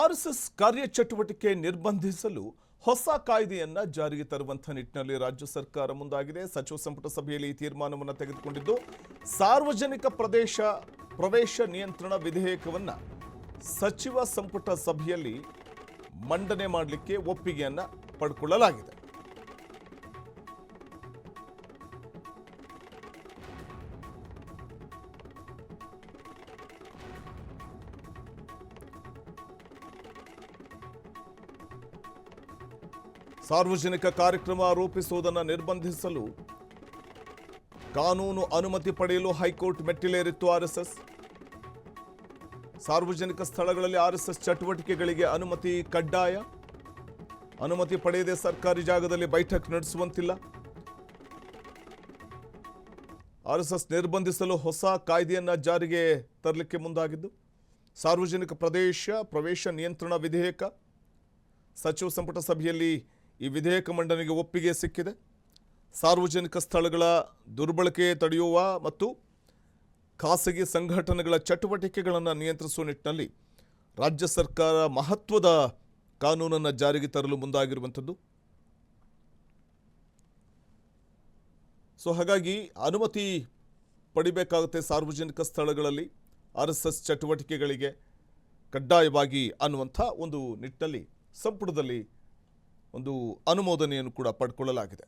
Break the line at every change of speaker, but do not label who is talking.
RSS ಕಾರ್ಯಚಟುವಟಿಕೆ ನಿರ್ಬಂಧಿಸಲು ಹೊಸ ಕಾಯ್ದೆಯನ್ನ ಜಾರಿಗೆ ತರುವಂತ ನಿಟ್ಟಿನಲ್ಲಿ ರಾಜ್ಯ ಸರ್ಕಾರ ಮುಂದಾಗಿದೆ. ಸಚಿವ ಸಂಪುಟ ಸಭೆಯಲ್ಲಿ ಈ ತೀರ್ಮಾನವನ್ನು ತೆಗೆದುಕೊಂಡಿದ್ದು ಸಾರ್ವಜನಿಕ ಪ್ರವೇಶ ನಿಯಂತ್ರಣ ವಿಧೇಯಕವನ್ನ ಸಚಿವ ಸಂಪುಟ ಸಭೆಯಲ್ಲಿ ಮಂಡನೆ ಮಾಡಲಿಕ್ಕೆ ಒಪ್ಪಿಗೆಯನ್ನ ಪಡೆದುಕೊಳ್ಳಲಾಗಿದೆ. ಸಾರ್ವಜನಿಕ ಕಾರ್ಯಕ್ರಮ ರೂಪಿಸುವುದನ್ನು ನಿರ್ಬಂಧಿಸಲು ಕಾನೂನು ಅನುಮತಿ ಪಡೆಯಲು ಹೈಕೋರ್ಟ್ ಮೆಟ್ಟಿಲೇರಿತ್ತು ಆರ್ಎಸ್ಎಸ್. ಸಾರ್ವಜನಿಕ ಸ್ಥಳಗಳಲ್ಲಿ ಆರ್ಎಸ್ಎಸ್ ಚಟುವಟಿಕೆಗಳಿಗೆ ಅನುಮತಿ ಕಡ್ಡಾಯ. ಅನುಮತಿ ಪಡೆಯದೆ ಸರ್ಕಾರಿ ಜಾಗದಲ್ಲಿ ಬೈಠಕ್ ನಡೆಸುವಂತಿಲ್ಲ. ಆರ್ಎಸ್ಎಸ್ ನಿರ್ಬಂಧಿಸಲು ಹೊಸ ಕಾಯ್ದೆಯನ್ನ ಜಾರಿಗೆ ತರಲಿಕ್ಕೆ ಮುಂದಾಗಿದ್ದು ಸಾರ್ವಜನಿಕ ಪ್ರವೇಶ ನಿಯಂತ್ರಣ ವಿಧೇಯಕ. ಸಚಿವ ಸಂಪುಟ ಸಭೆಯಲ್ಲಿ ಈ ವಿಧೇಯಕ ಮಂಡನೆಗೆ ಒಪ್ಪಿಗೆ ಸಿಕ್ಕಿದೆ. ಸಾರ್ವಜನಿಕ ಸ್ಥಳಗಳ ದುರ್ಬಳಕೆ ತಡೆಯುವ ಮತ್ತು ಖಾಸಗಿ ಸಂಘಟನೆಗಳ ಚಟುವಟಿಕೆಗಳನ್ನು ನಿಯಂತ್ರಿಸುವ ನಿಟ್ಟಿನಲ್ಲಿ ರಾಜ್ಯ ಸರ್ಕಾರ ಮಹತ್ವದ ಕಾನೂನನ್ನು ಜಾರಿಗೆ ತರಲು ಮುಂದಾಗಿರುವಂಥದ್ದು. ಹಾಗಾಗಿ ಅನುಮತಿ ಪಡಿಬೇಕಾಗುತ್ತೆ ಸಾರ್ವಜನಿಕ ಸ್ಥಳಗಳಲ್ಲಿ ಆರ್ಎಸ್ಎಸ್ ಚಟುವಟಿಕೆಗಳಿಗೆ ಕಡ್ಡಾಯವಾಗಿ ಅನ್ನುವಂಥ ಒಂದು ನಿಟ್ಟಿನಲ್ಲಿ ಸಂಪುಟದಲ್ಲಿ ಒಂದು ಅನುಮೋದನೆಯನ್ನು ಕೂಡ ಪಡೆದುಕೊಳ್ಳಲಾಗಿದೆ.